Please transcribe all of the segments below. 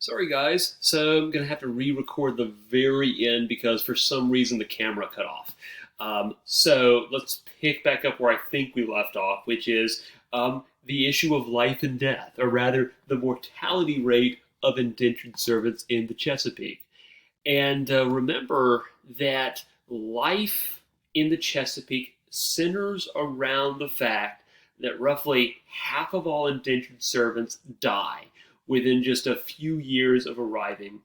Sorry, guys. So I'm going to have to re-record the very end because for some reason the camera cut off. So let's pick back up where I think we left off, which is the issue of life and death, or rather, the mortality rate of indentured servants in the Chesapeake. And remember that life in the Chesapeake centers around the fact that roughly half of all indentured servants die within just a few years of arriving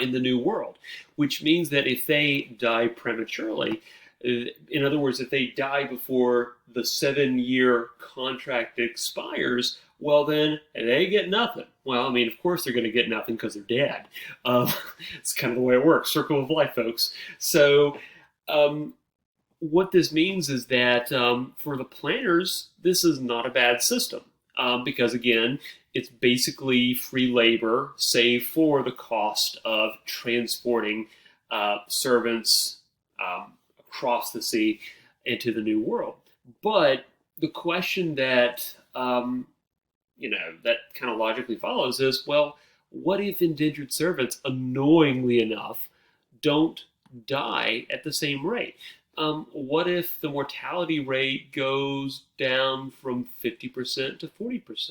in the New World, which means that if they die prematurely, in other words, if they die before the 7-year contract expires, well, then they get nothing. Well, I mean, of course they're going to get nothing because they're dead. Um, it's kind of the way it works. Circle of life, folks. So, um, what this means is that for the planners, this is not a bad system because, again, it's basically free labor, save for the cost of transporting servants across the sea into the New World. But the question that that kind of logically follows is, well, what if indentured servants, annoyingly enough, don't die at the same rate? What if the mortality rate goes down from 50% to 40%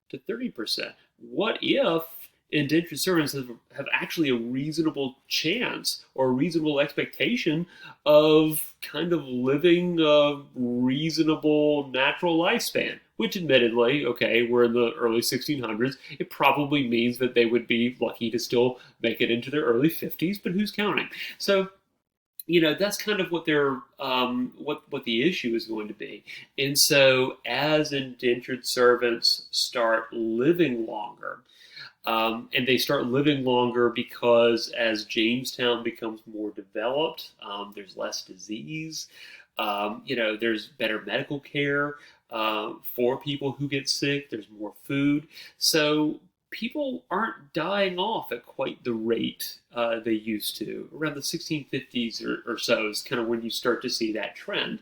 to 30%? What if indentured servants have actually a reasonable chance or a reasonable expectation of kind of living a reasonable natural lifespan? Which, admittedly, okay, we're in the early 1600s. It probably means that they would be lucky to still make it into their early 50s, but who's counting? So, that's kind of what they're what the issue is going to be. And so as indentured servants start living longer, and they start living longer because as Jamestown becomes more developed, there's less disease, there's better medical care for people who get sick, there's more food. So people aren't dying off at quite the rate they used to. Around the 1650s or so is kind of when you start to see that trend.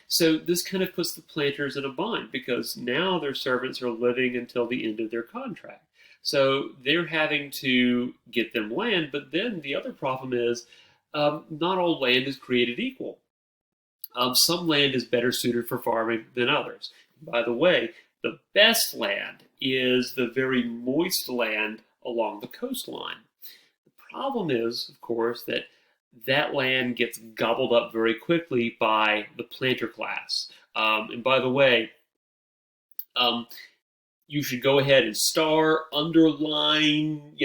So this kind of puts the planters in a bind because now their servants are living until the end of their contract. So they're having to get them land, but then the other problem is not all land is created equal. Some land is better suited for farming than others. By the way, the best land is the very moist land along the coastline. The problem is, of course, that that land gets gobbled up very quickly by the planter class. And by the way, um, you should go ahead and star, underline,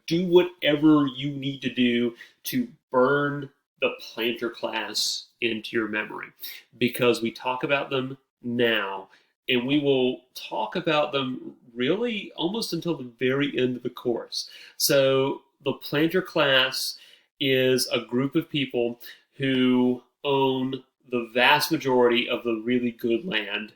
do whatever you need to do to burn the planter class into your memory because we talk about them now and we will talk about them really almost until the very end of the course. So the planter class is a group of people who own the vast majority of the really good land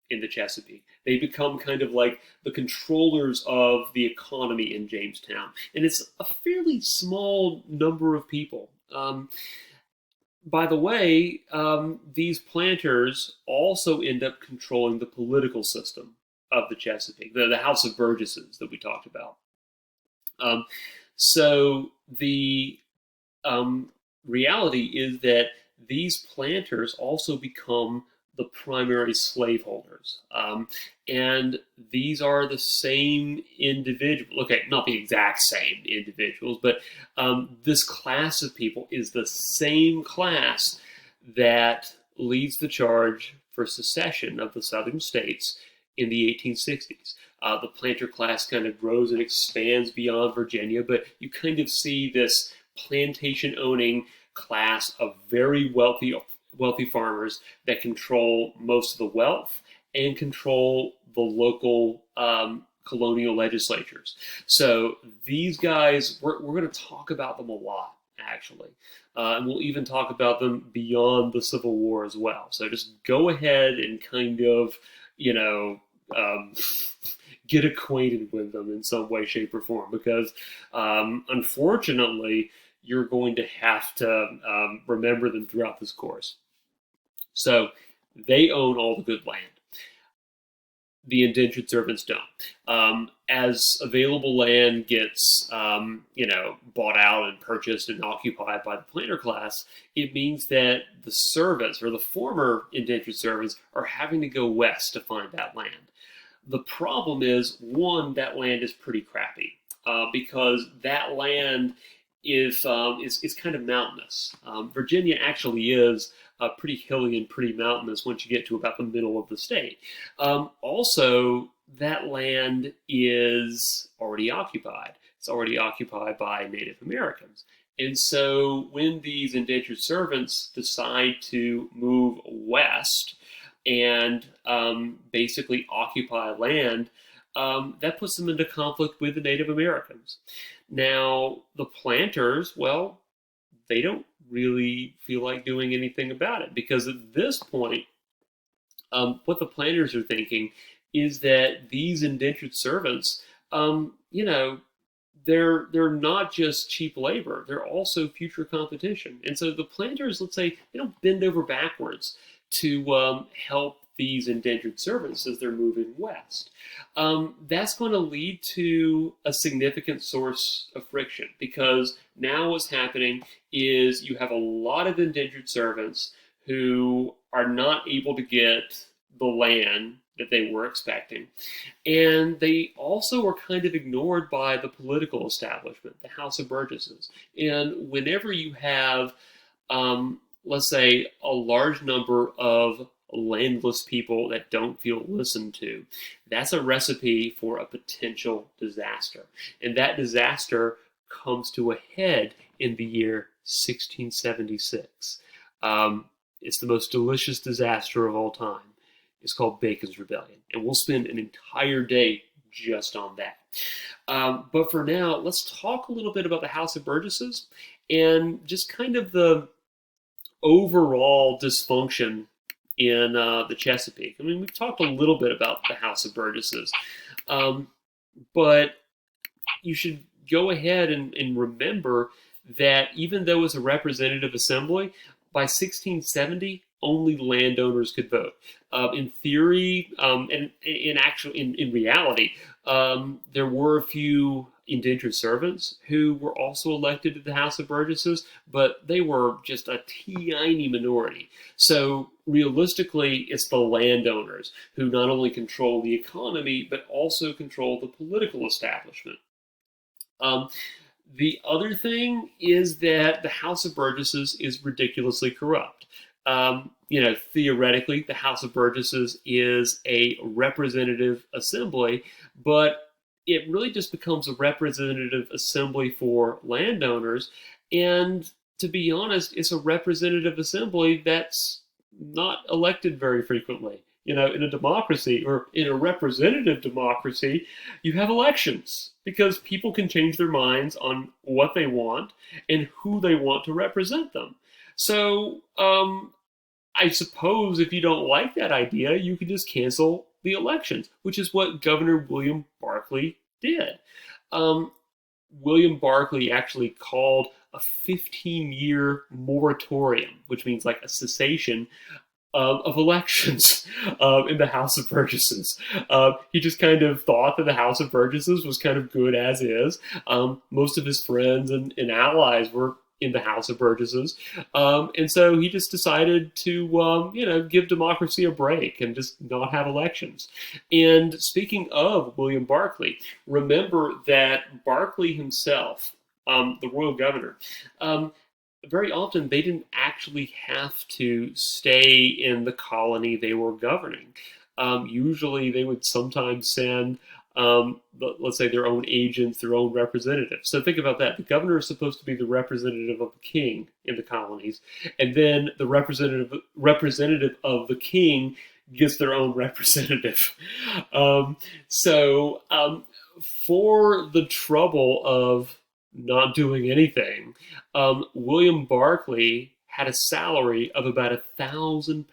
in the Chesapeake. They become kind of like the controllers of the economy in Jamestown. And it's a fairly small number of people. By the way, these planters also end up controlling the political system of the Chesapeake, the House of Burgesses that we talked about. Um, so the reality is that these planters also become the primary slaveholders. And these are the same individuals. Okay, not the exact same individuals, but this class of people is the same class that leads the charge for secession of the southern states in the 1860s. The planter class kind of grows and expands beyond Virginia, but you kind of see this plantation owning class of very wealthy farmers that control most of the wealth and control the local colonial legislatures. So these guys, we're going to talk about them a lot, actually. And we'll even talk about them beyond the Civil War as well. So just go ahead and kind of, um, get acquainted with them in some way, shape, or form, because unfortunately, you're going to have to remember them throughout this course. So they own all the good land. The indentured servants don't. As available land gets, bought out and purchased and occupied by the planter class, it means that the servants or the former indentured servants are having to go west to find that land. The problem is, one, that land is pretty crappy because that land is kind of mountainous. Virginia actually is pretty hilly and pretty mountainous once you get to about the middle of the state. Also, that land is already occupied. It's already occupied by Native Americans. And so when these indentured servants decide to move west and basically occupy land, that puts them into conflict with the Native Americans. Now, the planters, well, they don't really feel like doing anything about it because at this point, what the planters are thinking is that these indentured servants, they're not just cheap labor; they're also future competition. And so the planters, let's say, they don't bend over backwards to help these indentured servants as they're moving west. That's going to lead to a significant source of friction because now what's happening is you have a lot of indentured servants who are not able to get the land that they were expecting. And they also were kind of ignored by the political establishment, the House of Burgesses. And whenever you have, let's say, a large number of landless people that don't feel listened to, that's a recipe for a potential disaster. And that disaster comes to a head in the year 1676. It's the most delicious disaster of all time. It's called Bacon's Rebellion. And we'll spend an entire day just on that. But for now, let's talk a little bit about the House of Burgesses and just kind of the overall dysfunction in the Chesapeake. I mean, we've talked a little bit about the House of Burgesses, but you should go ahead and remember that even though it's a representative assembly, by 1670, only landowners could vote. In theory, and in reality, there were a few indentured servants who were also elected to the House of Burgesses, but they were just a tiny minority. So realistically, it's the landowners who not only control the economy, but also control the political establishment. The other thing is that the House of Burgesses is ridiculously corrupt. Theoretically, the House of Burgesses is a representative assembly, but it really just becomes a representative assembly for landowners. And to be honest, it's a representative assembly that's not elected very frequently. In a democracy or in a representative democracy, you have elections because people can change their minds on what they want and who they want to represent them. So, I suppose if you don't like that idea, you can just cancel the elections, which is what Governor William Barkley did. William Barkley actually called a 15-year moratorium, which means like a cessation of elections in the House of Burgesses. He just kind of thought that the House of Burgesses was kind of good as is. Most of his friends and allies were in the House of Burgesses. And so he just decided to, give democracy a break and just not have elections. And speaking of William Barkley, remember that Barkley himself, the royal governor, very often they didn't actually have to stay in the colony they were governing. Usually they would sometimes send, let's say, their own agents, their own representatives. So think about that. The governor is supposed to be the representative of the king in the colonies, and then the representative of the king gets their own representative. For the trouble of not doing anything, William Barkley had a salary of about £1,000.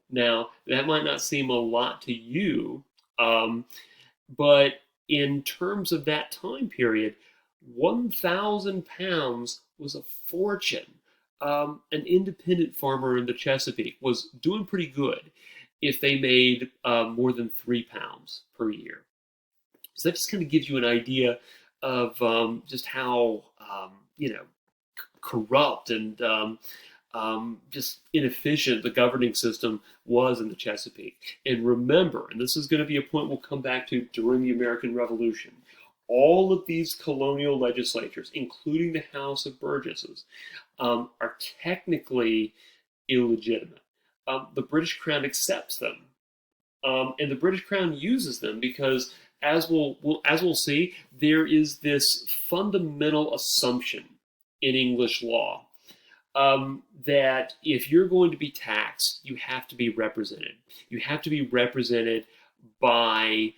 Now, that might not seem a lot to you, but in terms of that time period, £1,000 was a fortune. An independent farmer in the Chesapeake was doing pretty good. if they made more than £3 per year. So that just kind of gives you an idea of just how corrupt and just inefficient the governing system was in the Chesapeake. And remember, and this is going to be a point we'll come back to during the American Revolution, all of these colonial legislatures, including the House of Burgesses, are technically illegitimate. The British Crown accepts them, and the British Crown uses them because, as we'll see, there is this fundamental assumption in English law that if you're going to be taxed, you have to be represented. You have to be represented by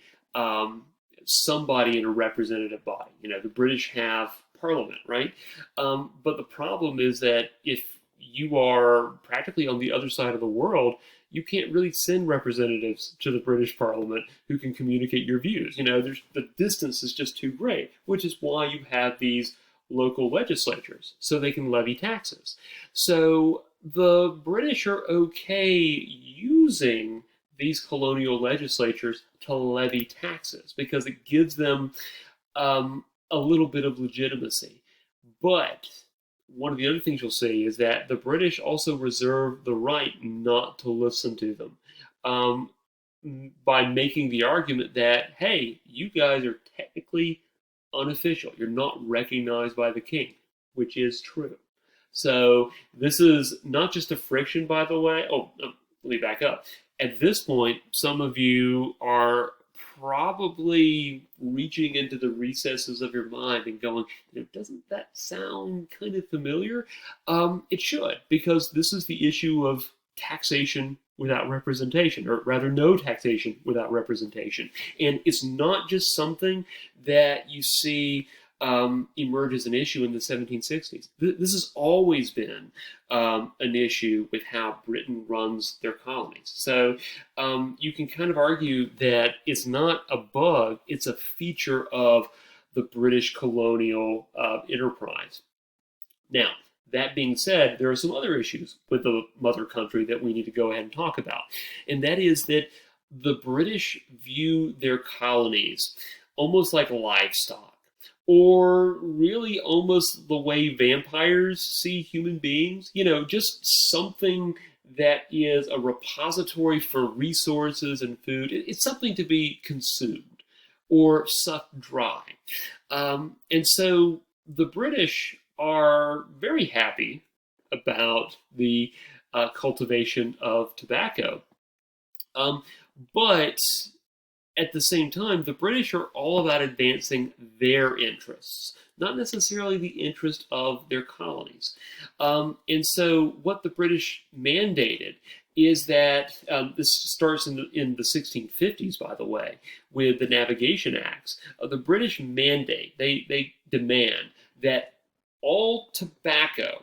somebody in a representative body. The British have Parliament, right? But the problem is that if you are practically on the other side of the world, you can't really send representatives to the British Parliament who can communicate your views. The distance is just too great, which is why you have these local legislatures, so they can levy taxes. So the British are okay using these colonial legislatures to levy taxes because it gives them a little bit of legitimacy. But one of the other things you'll see is that the British also reserve the right not to listen to them by making the argument that, hey, you guys are technically unofficial. You're not recognized by the king, which is true. So this is not just a friction, by the way. Let me back up. At this point, some of you are probably reaching into the recesses of your mind and going, doesn't that sound kind of familiar? It should, because this is the issue of taxation without representation, or rather no taxation without representation. And it's not just something that you see emerge as an issue in the 1760s. This has always been an issue with how Britain runs their colonies. So you can kind of argue that it's not a bug, it's a feature of the British colonial enterprise. Now, that being said, there are some other issues with the mother country that we need to go ahead and talk about. And that is that the British view their colonies almost like livestock, or really almost the way vampires see human beings. Just something that is a repository for resources and food. It's something to be consumed or sucked dry. And so the British are very happy about the cultivation of tobacco. But at the same time, the British are all about advancing their interests, not necessarily the interest of their colonies. And so what the British mandated is that, this starts in the 1650s, by the way, with the Navigation Acts. The British mandate, they demand that all tobacco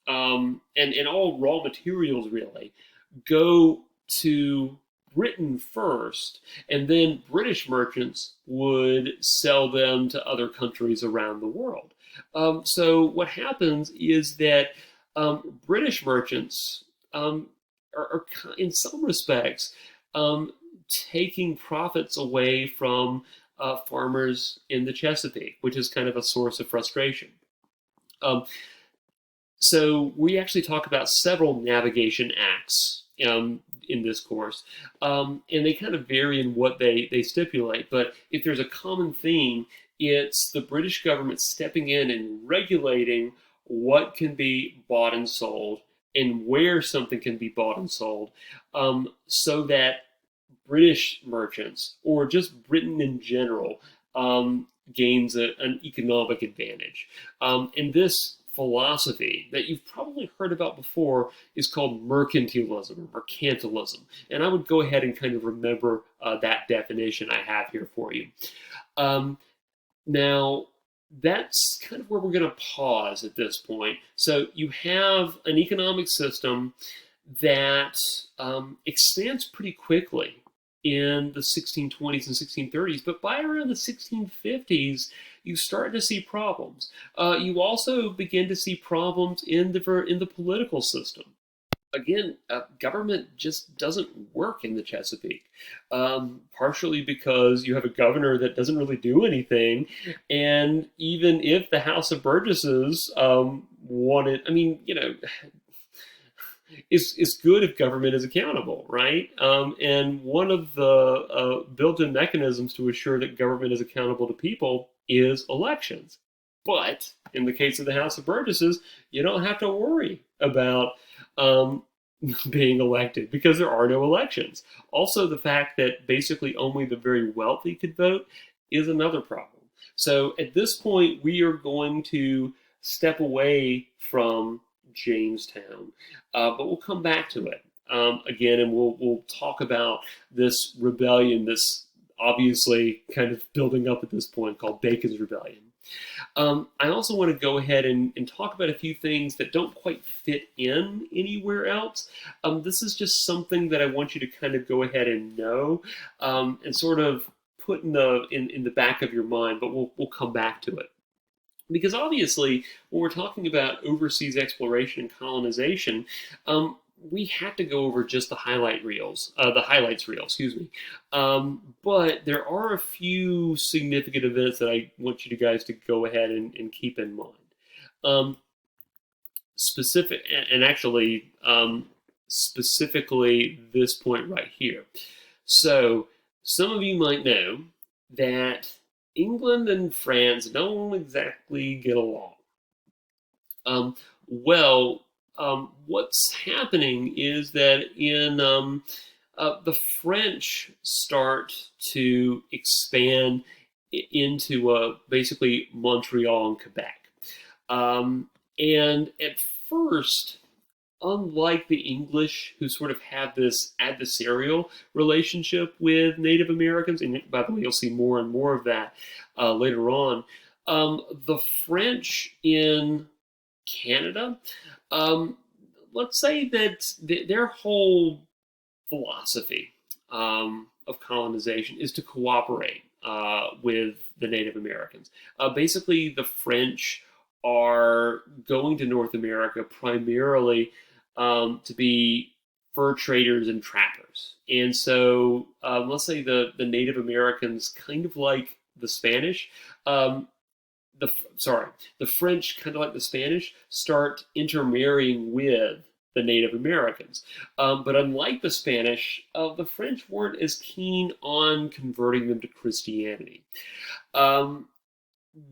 and all raw materials really go to Britain first, and then British merchants would sell them to other countries around the world. So what happens is that British merchants are in some respects taking profits away from farmers in the Chesapeake, which is kind of a source of frustration. So we actually talk about several navigation acts in this course, and they kind of vary in what they stipulate. But if there's a common theme, it's the British government stepping in and regulating what can be bought and sold and where something can be bought and sold, so that British merchants, or just Britain in general, gains an economic advantage. And this philosophy that you've probably heard about before is called mercantilism or mercantilism. And I would go ahead and kind of remember that definition I have here for you. Now, that's kind of where we're going to pause at this point. So you have an economic system that expands pretty quickly in the 1620s and 1630s, but by around the 1650s, you start to see problems. You also begin to see problems in the political system. again, government just doesn't work in the Chesapeake. Partially because you have a governor that doesn't really do anything, and even if the House of Burgesses wanted, I mean, it's good if government is accountable, right? And one of the built-in mechanisms to assure that government is accountable to people is elections. But in the case of the House of Burgesses, you don't have to worry about um, being elected because there are no elections. Also, the fact that basically only the very wealthy could vote is another problem. So at this point, we are going to step away from Jamestown, but we'll come back to it again, and we'll talk about this rebellion, this obviously kind of building up at this point called Bacon's Rebellion. I also want to go ahead and talk about a few things that don't quite fit in anywhere else. This is just something that I want you to kind of go ahead and know and sort of put in the back of your mind, but we'll come back to it. Because obviously, when we're talking about overseas exploration and colonization, we had to go over just the highlights reel, excuse me. But there are a few significant events that I want you guys to go ahead and keep in mind. Um, specific, and actually, specifically this point right here. So, some of you might know that England and France don't exactly get along. Um, well, what's happening is that the French start to expand into basically Montreal and Quebec. And at first, unlike the English, who sort of have this adversarial relationship with Native Americans, and by the way, you'll see more and more of that later on, the French in Canada, um, let's say that their whole philosophy of colonization is to cooperate with the Native Americans. Basically, the French are going to North America primarily to be fur traders and trappers. And so, let's say the Native Americans, kind of like the Spanish, um, the French, kind of like the Spanish, start intermarrying with the Native Americans. But unlike the Spanish, the French weren't as keen on converting them to Christianity. Um,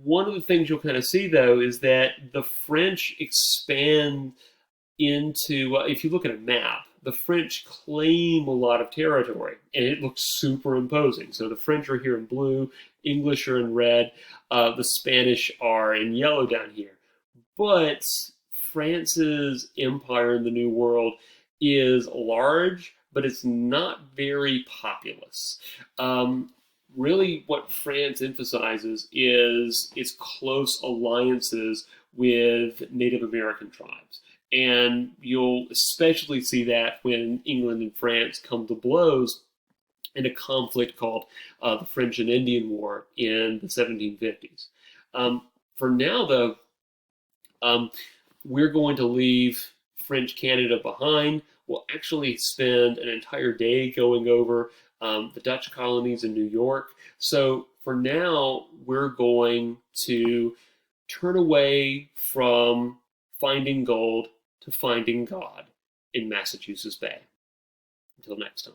One of the things you'll kind of see, though, is that the French expand into, if you look at a map, the French claim a lot of territory, and it looks super imposing. So the French are here in blue, English are in red, the Spanish are in yellow down here. But France's empire in the New World is large, but it's not very populous. Really, what France emphasizes is its close alliances with Native American tribes. And you'll especially see that when England and France come to blows in a conflict called the French and Indian War in the 1750s. For now, though, um, we're going to leave French Canada behind. We'll actually spend an entire day going over the Dutch colonies in New York. So for now, we're going to turn away from finding gold to finding God in Massachusetts Bay. Until next time.